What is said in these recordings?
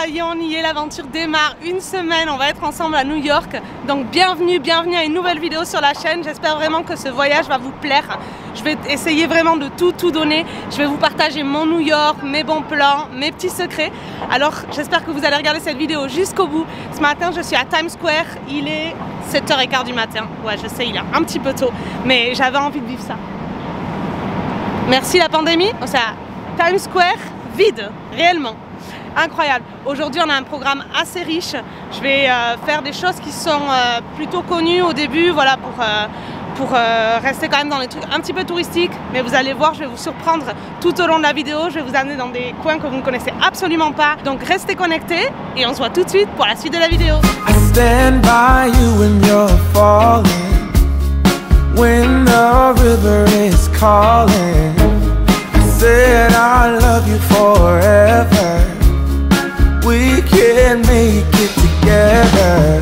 y est, on y est, l'aventure démarre. Une semaine, on va être ensemble à New York. Donc bienvenue à une nouvelle vidéo sur la chaîne. J'espère vraiment que ce voyage va vous plaire. Je vais essayer vraiment de tout donner. Je vais vous partager mon New York, mes bons plans, mes petits secrets. Alors j'espère que vous allez regarder cette vidéo jusqu'au bout. Ce matin, je suis à Times Square. Il est 7h15 du matin. Ouais, je sais, il est un petit peu tôt. Mais j'avais envie de vivre ça. Merci la pandémie. C'est à Times Square, vide, réellement. Incroyable. Aujourd'hui, on a un programme assez riche. Je vais faire des choses qui sont plutôt connues au début, voilà, pour rester quand même dans les trucs un petit peu touristiques. Mais vous allez voir, je vais vous surprendre tout au long de la vidéo. Je vais vous amener dans des coins que vous ne connaissez absolument pas. Donc restez connectés et on se voit tout de suite pour la suite de la vidéo. I stand by you when you're falling, when the river is calling. I said I love you forever. We can make it together.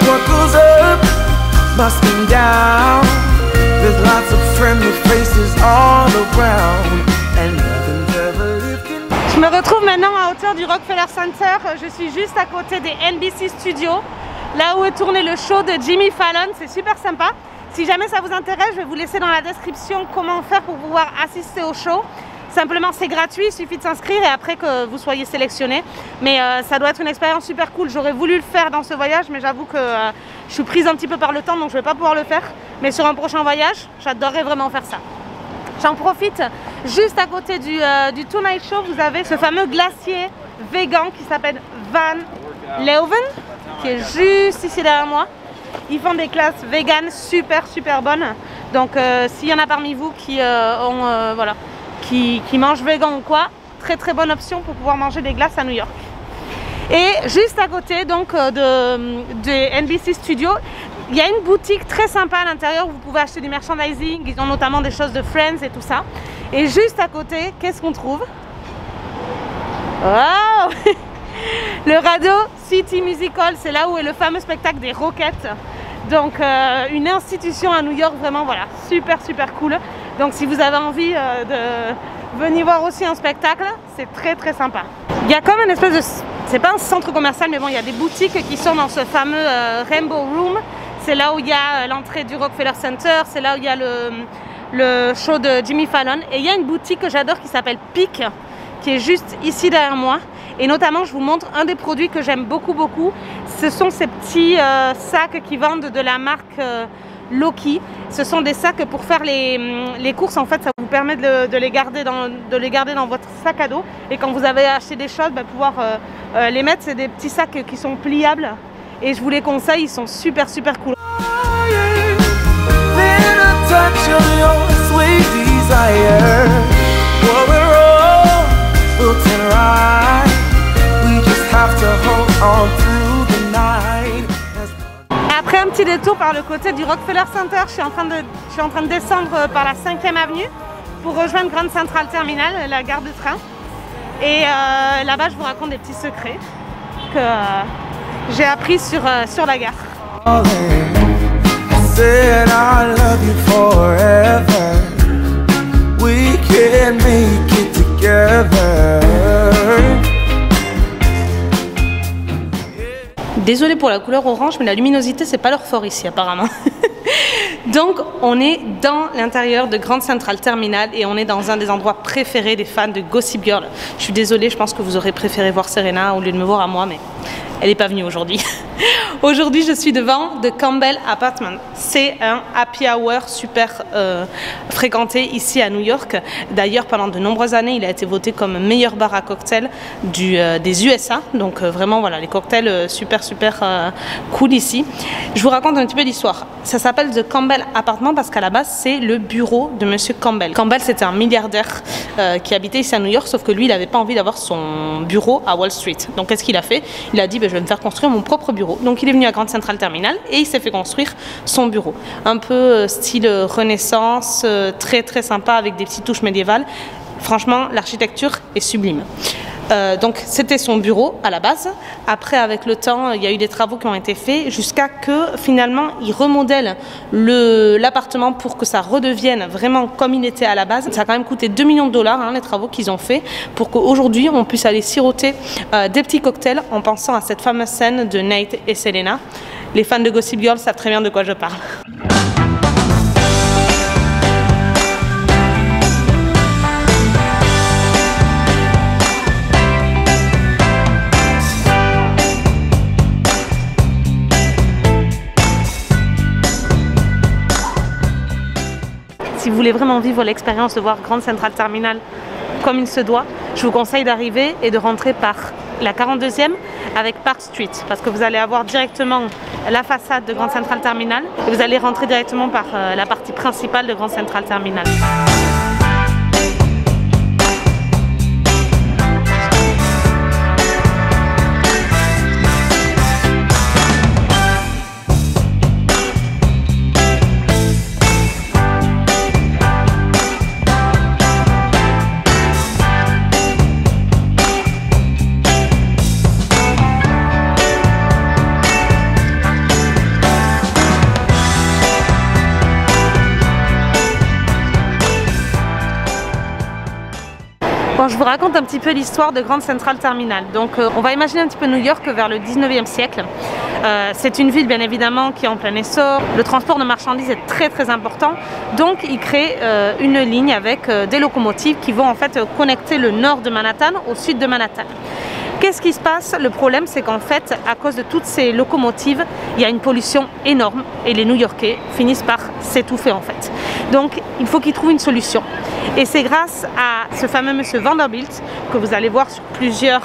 What goes up must come down. There's lots of friendly faces all around, and nothing's ever lifting. Je me retrouve maintenant à hauteur du Rockefeller Center. Je suis juste à côté des NBC Studios, là où est tourné le show de Jimmy Fallon. C'est super sympa. Si jamais ça vous intéresse, je vais vous laisser dans la description comment faire pour pouvoir assister au show. Simplement, c'est gratuit, il suffit de s'inscrire et après que vous soyez sélectionné. Mais ça doit être une expérience super cool. J'aurais voulu le faire dans ce voyage, mais j'avoue que je suis prise un petit peu par le temps, donc je ne vais pas pouvoir le faire. Mais sur un prochain voyage, j'adorerais vraiment faire ça. J'en profite, juste à côté du Tonight Show, vous avez ce fameux glacier vegan qui s'appelle Van Leeuwen, qui est juste ici derrière moi. Ils font des glaces vegan super bonnes. Donc s'il y en a parmi vous qui voilà, qui mangent vegan ou quoi, très bonne option pour pouvoir manger des glaces à New York. Et juste à côté donc de NBC Studios, il y a une boutique très sympa à l'intérieur où vous pouvez acheter du merchandising. Ils ont notamment des choses de Friends et tout ça. Et juste à côté, qu'est-ce qu'on trouve? Wow. Le Radio City Music Hall, c'est là où est le fameux spectacle des Rockets. Donc une institution à New York, vraiment voilà, super cool. Donc si vous avez envie de venir voir aussi un spectacle, c'est très sympa. Il y a comme une espèce de, c'est pas un centre commercial, mais bon, il y a des boutiques qui sont dans ce fameux Rainbow Room. C'est là où il y a l'entrée du Rockefeller Center, c'est là où il y a le show de Jimmy Fallon. Et il y a une boutique que j'adore qui s'appelle Peak, qui est juste ici derrière moi. Et notamment, je vous montre un des produits que j'aime beaucoup. Ce sont ces petits sacs qui vendent de la marque Loki. Ce sont des sacs pour faire les courses. En fait, ça vous permet de les garder dans votre sac à dos. Et quand vous avez acheté des choses, pouvoir les mettre. C'est des petits sacs qui sont pliables. Et je vous les conseille, ils sont super cool. Après un petit détour par le côté du Rockefeller Center, je suis en train de descendre par la 5e avenue pour rejoindre Grand Central Terminal, la gare de train. Et là-bas, je vous raconte des petits secrets que j'ai appris sur la gare. Désolée pour la couleur orange, mais la luminosité, c'est pas leur fort ici apparemment. Donc on est dans l'intérieur de Grand Central Terminal et on est dans un des endroits préférés des fans de Gossip Girl. Je suis désolée, je pense que vous aurez préféré voir Serena au lieu de me voir à moi, mais elle n'est pas venue aujourd'hui. Aujourd'hui, je suis devant The Campbell Apartment. C'est un happy hour super fréquenté ici à New York. D'ailleurs, pendant de nombreuses années, il a été voté comme meilleur bar à cocktail des USA. Donc vraiment, voilà, les cocktails super cool ici. Je vous raconte un petit peu l'histoire. Ça s'appelle The Campbell Apartment parce qu'à la base, c'est le bureau de Monsieur Campbell. Campbell, c'était un milliardaire qui habitait ici à New York, sauf que lui, il n'avait pas envie d'avoir son bureau à Wall Street. Donc, qu'est-ce qu'il a fait? Il a dit, je vais me faire construire mon propre bureau. Donc, il est venu à Grand Central Terminal et il s'est fait construire son bureau. Un peu style Renaissance, très sympa avec des petites touches médiévales. Franchement, l'architecture est sublime. Donc c'était son bureau à la base. Après, avec le temps, il y a eu des travaux qui ont été faits jusqu'à que finalement il remodèle l'appartement pour que ça redevienne vraiment comme il était à la base. Ça a quand même coûté 2 millions de dollars les travaux qu'ils ont fait pour qu'aujourd'hui on puisse aller siroter des petits cocktails en pensant à cette fameuse scène de Nate et Selena. Les fans de Gossip Girl savent très bien de quoi je parle. Si vous voulez vraiment vivre l'expérience de voir Grand Central Terminal comme il se doit, je vous conseille d'arriver et de rentrer par la 42e avec Park Street, parce que vous allez avoir directement la façade de Grand Central Terminal et vous allez rentrer directement par la partie principale de Grand Central Terminal. Bon, je vous raconte un petit peu l'histoire de Grand Central Terminal. Donc on va imaginer un petit peu New York vers le 19e siècle. C'est une ville bien évidemment qui est en plein essor. Le transport de marchandises est très important. Donc ils créent une ligne avec des locomotives qui vont en fait connecter le nord de Manhattan au sud de Manhattan. Qu'est-ce qui se passe? Le problème, c'est qu'en fait, à cause de toutes ces locomotives, il y a une pollution énorme et les New-Yorkais finissent par s'étouffer en fait. Donc, il faut qu'ils trouvent une solution. Et c'est grâce à ce fameux monsieur Vanderbilt que vous allez voir sur plusieurs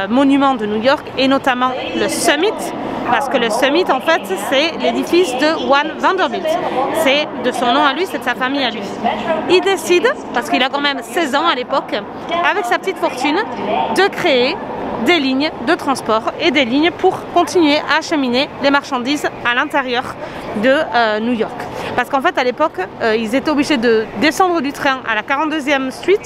monuments de New York et notamment le Summit. Parce que le Summit, en fait, c'est l'édifice de One Vanderbilt. C'est de son nom à lui, c'est de sa famille à lui. Il décide, parce qu'il a quand même 16 ans à l'époque, avec sa petite fortune, de créer des lignes de transport et des lignes pour continuer à acheminer les marchandises à l'intérieur de New York. Parce qu'en fait, à l'époque, ils étaient obligés de descendre du train à la 42e Street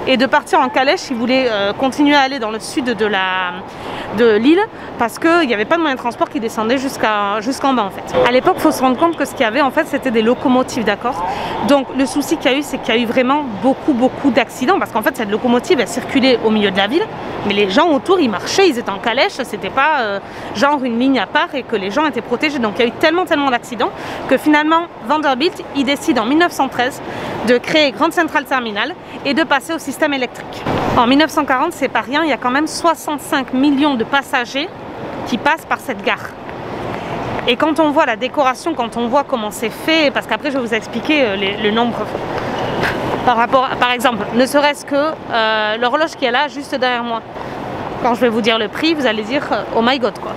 et de partir en calèche s'ils voulaient continuer à aller dans le sud de l'île parce qu'il n'y avait pas de moyen de transport qui descendait jusqu'en bas en fait. À l'époque, il faut se rendre compte que ce qu'il y avait en fait, c'était des locomotives, d'accord? Donc le souci qu'il y a eu, c'est qu'il y a eu vraiment beaucoup d'accidents parce qu'en fait, cette locomotive, elle circulait au milieu de la ville, mais les gens autour, ils marchaient, ils étaient en calèche, c'était pas genre une ligne à part et que les gens étaient protégés. Donc il y a eu tellement d'accidents que finalement, Vanderbilt, il décide en 1913 de créer Grand Central Terminal et de passer au système électrique. En 1940, c'est pas rien, il y a quand même 65 millions de passagers qui passent par cette gare. Et quand on voit la décoration, quand on voit comment c'est fait, parce qu'après je vais vous expliquer le nombre par rapport, par exemple, ne serait-ce que l'horloge qui est là juste derrière moi. Quand je vais vous dire le prix, vous allez dire oh my god quoi.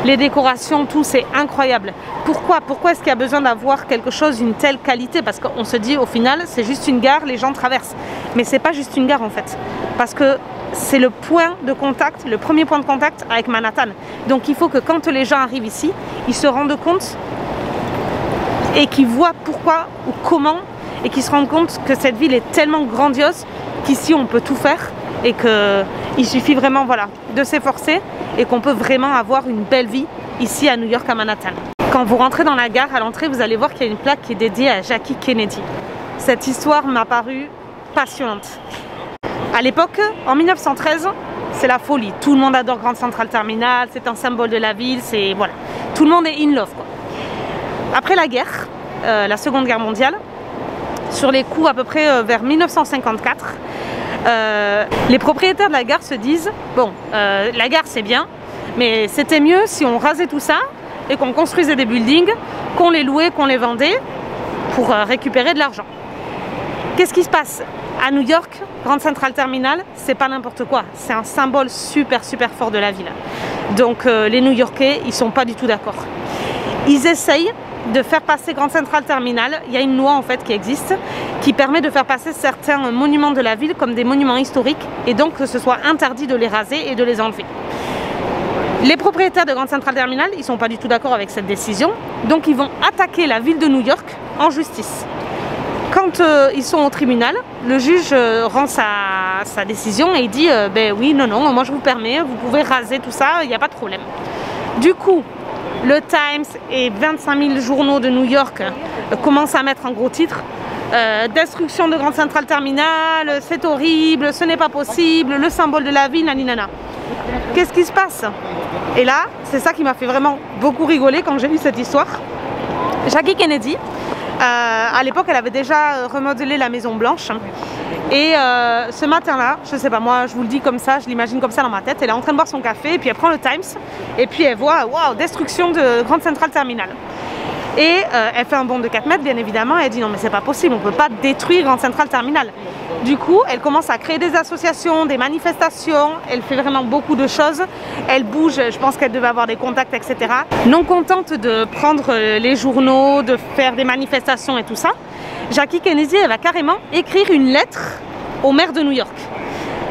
Les décorations, tout, c'est incroyable. Pourquoi est-ce qu'il y a besoin d'avoir quelque chose d'une telle qualité? Parce qu'on se dit au final, c'est juste une gare, les gens traversent. Mais c'est pas juste une gare en fait. Parce que c'est le point de contact, le premier point de contact avec Manhattan. Donc il faut que quand les gens arrivent ici, ils se rendent compte et qu'ils voient pourquoi ou comment et qu'ils se rendent compte que cette ville est tellement grandiose qu'ici on peut tout faire et qu'il suffit vraiment voilà, de s'efforcer et qu'on peut vraiment avoir une belle vie ici à New York, à Manhattan. Quand vous rentrez dans la gare, à l'entrée, vous allez voir qu'il y a une plaque qui est dédiée à Jackie Kennedy. Cette histoire m'a paru passionnante. À l'époque, en 1913, c'est la folie. Tout le monde adore Grand Central Terminal, c'est un symbole de la ville, c'est voilà. Tout le monde est in love, quoi. Après la guerre, la Seconde Guerre mondiale, sur les coups à peu près vers 1954, les propriétaires de la gare se disent bon, la gare c'est bien, mais c'était mieux si on rasait tout ça et qu'on construisait des buildings, qu'on les louait, qu'on les vendait pour récupérer de l'argent. Qu'est-ce qui se passe? À New York, Grand Central Terminal, c'est pas n'importe quoi, c'est un symbole super fort de la ville. Donc les New-Yorkais, ils sont pas du tout d'accord. Ils essayent de faire passer Grand Central Terminal. Il y a une loi en fait qui existe qui permet de faire passer certains monuments de la ville comme des monuments historiques et donc que ce soit interdit de les raser et de les enlever. Les propriétaires de Grand Central Terminal, ils sont pas du tout d'accord avec cette décision, donc ils vont attaquer la ville de New York en justice. Quand ils sont au tribunal, le juge rend sa décision et il dit ben oui, non, moi je vous permets, vous pouvez raser tout ça, il n'y a pas de problème. Du coup, le Times et 25 000 journaux de New York commencent à mettre en gros titre destruction de Grand Central Terminal, c'est horrible, ce n'est pas possible, le symbole de la ville, naninana. Qu'est-ce qui se passe? Et là, c'est ça qui m'a fait vraiment beaucoup rigoler quand j'ai lu cette histoire. Jackie Kennedy, à l'époque, elle avait déjà remodelé la Maison Blanche. Et ce matin-là, je sais pas, moi je vous le dis comme ça, je l'imagine comme ça dans ma tête, elle est en train de boire son café et puis elle prend le Times et puis elle voit, waouh, destruction de Grand Central Terminal. Et elle fait un bond de 4 mètres bien évidemment et elle dit non mais c'est pas possible, on peut pas détruire Grand Central Terminal. Du coup, elle commence à créer des associations, des manifestations, elle fait vraiment beaucoup de choses, elle bouge, je pense qu'elle devait avoir des contacts, etc. Non contente de prendre les journaux, de faire des manifestations et tout ça, Jackie Kennedy, elle va carrément écrire une lettre au maire de New York.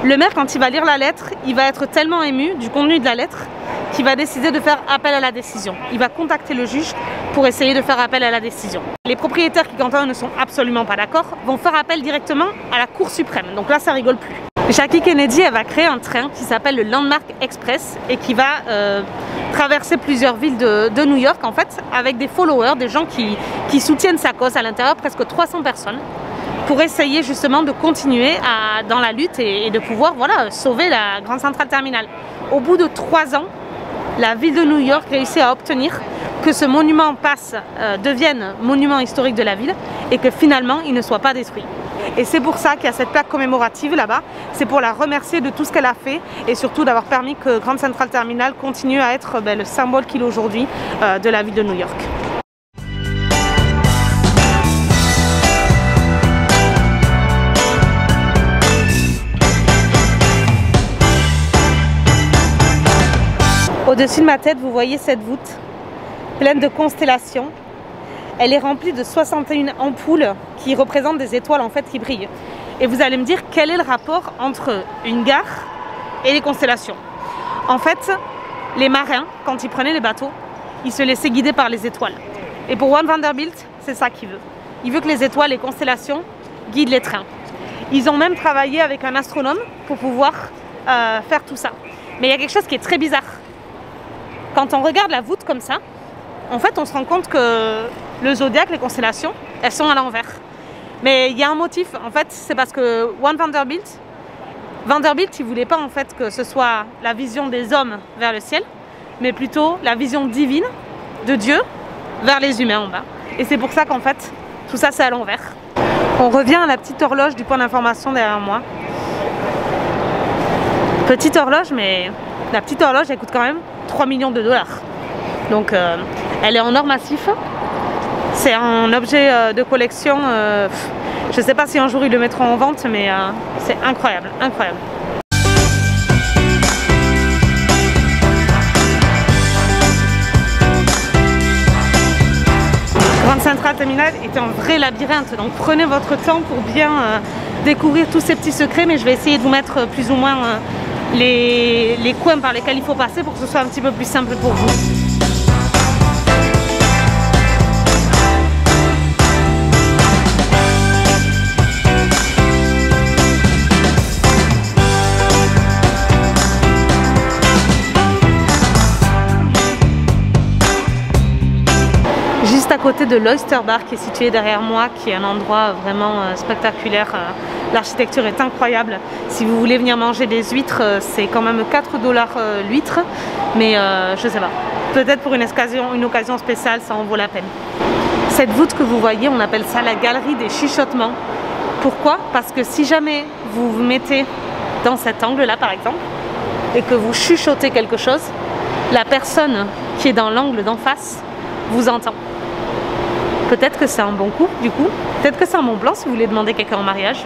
Le maire, quand il va lire la lettre, il va être tellement ému du contenu de la lettre qu'il va décider de faire appel à la décision. Il va contacter le juge pour essayer de faire appel à la décision. Les propriétaires qui, quant à eux, ne sont absolument pas d'accord, vont faire appel directement à la Cour suprême. Donc là, ça rigole plus. Jackie Kennedy, elle va créer un train qui s'appelle le Landmark Express et qui va traverser plusieurs villes de New York, en fait, avec des followers, des gens qui soutiennent sa cause. À l'intérieur, presque 300 personnes, pour essayer justement de continuer dans la lutte et de pouvoir sauver la Grand Central Terminal. Au bout de 3 ans, la ville de New York réussit à obtenir que ce monument devienne monument historique de la ville et que finalement il ne soit pas détruit. Et c'est pour ça qu'il y a cette plaque commémorative là-bas, c'est pour la remercier de tout ce qu'elle a fait et surtout d'avoir permis que Grand Central Terminal continue à être le symbole qu'il est aujourd'hui de la ville de New York. Au-dessus de ma tête, vous voyez cette voûte pleine de constellations. Elle est remplie de 61 ampoules qui représentent des étoiles en fait qui brillent. Et vous allez me dire quel est le rapport entre une gare et les constellations. En fait, les marins, quand ils prenaient les bateaux, ils se laissaient guider par les étoiles. Et pour Juan Vanderbilt, c'est ça qu'il veut. Il veut que les étoiles, les constellations, guident les trains. Ils ont même travaillé avec un astronome pour pouvoir faire tout ça. Mais il y a quelque chose qui est très bizarre. Quand on regarde la voûte comme ça, en fait, on se rend compte que le zodiaque, les constellations, elles sont à l'envers. Mais il y a un motif. En fait, c'est parce que Juan Vanderbilt, il voulait pas en fait que ce soit la vision des hommes vers le ciel, mais plutôt la vision divine de Dieu vers les humains en bas. Et c'est pour ça qu'en fait, tout ça, c'est à l'envers. On revient à la petite horloge du point d'information derrière moi. Petite horloge, mais la petite horloge, elle coûte quand même 3 millions de dollars. Donc elle est en or massif. C'est un objet de collection. Je ne sais pas si un jour ils le mettront en vente, mais c'est incroyable, incroyable. Grand Central Terminal est un vrai labyrinthe, donc prenez votre temps pour bien découvrir tous ces petits secrets, mais je vais essayer de vous mettre plus ou moins les coins par lesquels il faut passer pour que ce soit un petit peu plus simple pour vous. Juste à côté de l'Oyster Bar qui est situé derrière moi, qui est un endroit vraiment spectaculaire. L'architecture est incroyable. Si vous voulez venir manger des huîtres, c'est quand même 4 $ l'huître. Mais je sais pas, peut-être pour une occasion spéciale, ça en vaut la peine. Cette voûte que vous voyez, on appelle ça la galerie des chuchotements. Pourquoi? Parce que si jamais vous vous mettez dans cet angle-là par exemple, et que vous chuchotez quelque chose, la personne qui est dans l'angle d'en face vous entend. Peut-être que c'est un bon coup du coup, peut-être que c'est un bon plan si vous voulez demander quelqu'un en mariage.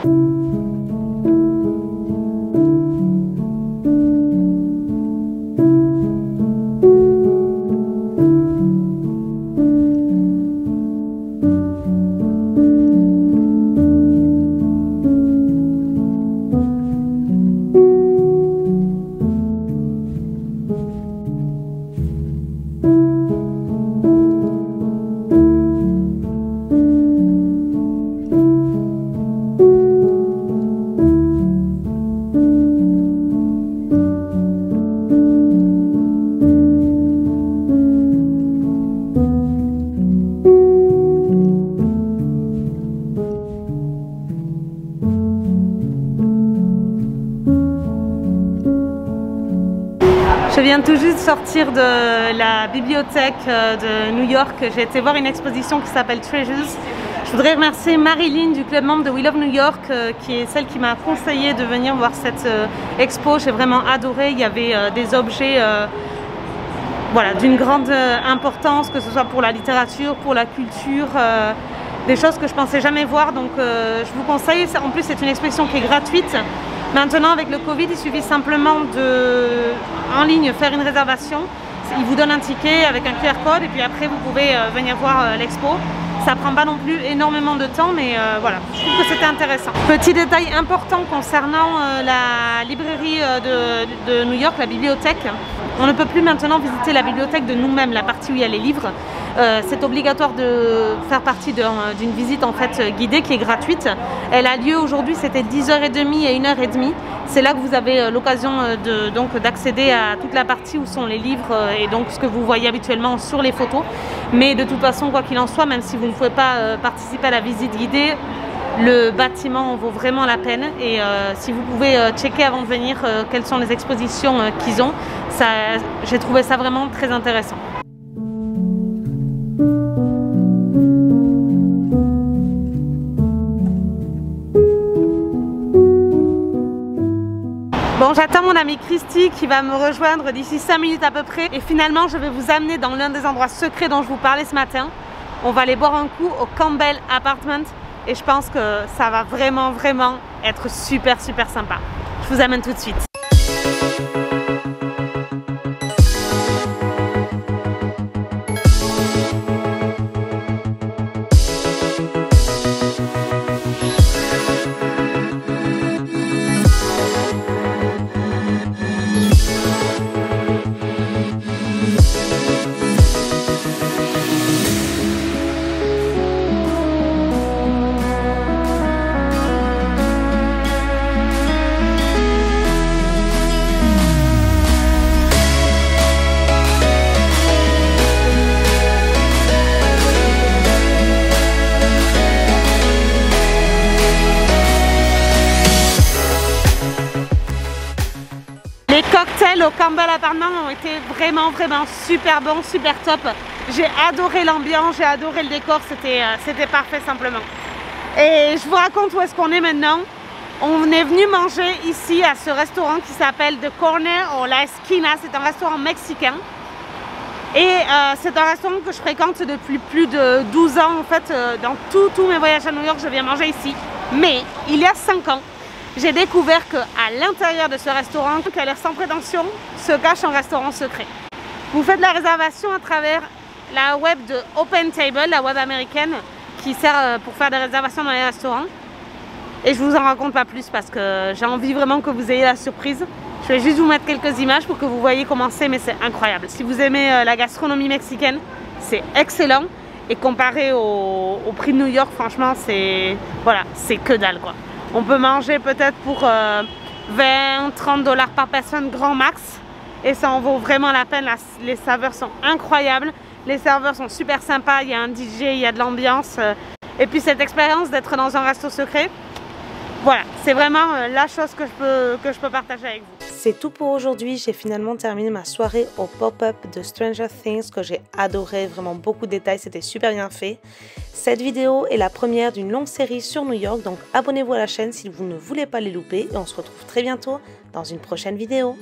Je viens tout juste de sortir de la bibliothèque de New York. J'ai été voir une exposition qui s'appelle Treasures. Je voudrais remercier Marilyn du club membre de We Love New York, qui est celle qui m'a conseillé de venir voir cette expo. J'ai vraiment adoré. Il y avait des objets voilà, d'une grande importance, que ce soit pour la littérature, pour la culture, des choses que je pensais jamais voir. Donc je vous conseille. En plus, c'est une exposition qui est gratuite. Maintenant, avec le Covid, il suffit simplement de, en ligne, faire une réservation. Il vous donne un ticket avec un QR code et puis après, vous pouvez venir voir l'expo. Ça prend pas non plus énormément de temps, mais voilà, je trouve que c'était intéressant. Petit détail important concernant la librairie de New York, la bibliothèque. On ne peut plus maintenant visiter la bibliothèque de nous-mêmes, la partie où il y a les livres. C'est obligatoire de faire partie d'une visite en fait guidée qui est gratuite. Elle a lieu aujourd'hui, c'était 10h30 et 1h30. C'est là que vous avez l'occasion d'accéder à toute la partie où sont les livres et donc ce que vous voyez habituellement sur les photos. Mais de toute façon, quoi qu'il en soit, même si vous ne pouvez pas participer à la visite guidée, le bâtiment vaut vraiment la peine. Et si vous pouvez checker avant de venir quelles sont les expositions qu'ils ont, j'ai trouvé ça vraiment très intéressant. Bon, j'attends mon amie Christy qui va me rejoindre d'ici 5 minutes à peu près. Et finalement, je vais vous amener dans l'un des endroits secrets dont je vous parlais ce matin. On va aller boire un coup au Campbell Apartment. Et je pense que ça va vraiment être super sympa. Je vous amène tout de suite. Les cocktails au Campbell Apartment ont été vraiment super bons, super top. J'ai adoré l'ambiance, j'ai adoré le décor, c'était parfait simplement. Et je vous raconte où est-ce qu'on est maintenant. On est venu manger ici à ce restaurant qui s'appelle The Corner o La Esquina. C'est un restaurant mexicain. Et c'est un restaurant que je fréquente depuis plus de 12 ans. En fait, dans tous mes voyages à New York, je viens manger ici. Mais il y a 5 ans, j'ai découvert qu'à l'intérieur de ce restaurant, qui a l'air sans prétention, se cache un restaurant secret. Vous faites la réservation à travers la web de Open Table, la web américaine, qui sert pour faire des réservations dans les restaurants. Et je vous en raconte pas plus parce que j'ai envie vraiment que vous ayez la surprise. Je vais juste vous mettre quelques images pour que vous voyez comment c'est, mais c'est incroyable. Si vous aimez la gastronomie mexicaine, c'est excellent. Et comparé au prix de New York, franchement, c'est que dalle quoi. On peut manger peut-être pour 20-30 $ par personne grand max. Et ça en vaut vraiment la peine. Les saveurs sont incroyables. Les serveurs sont super sympas. Il y a un DJ, il y a de l'ambiance. Et puis cette expérience d'être dans un resto secret, voilà, c'est vraiment la chose que je peux partager avec vous. C'est tout pour aujourd'hui. J'ai finalement terminé ma soirée au pop-up de Stranger Things que j'ai adoré. Vraiment beaucoup de détails, c'était super bien fait. Cette vidéo est la première d'une longue série sur New York, donc abonnez-vous à la chaîne si vous ne voulez pas les louper. Et on se retrouve très bientôt dans une prochaine vidéo.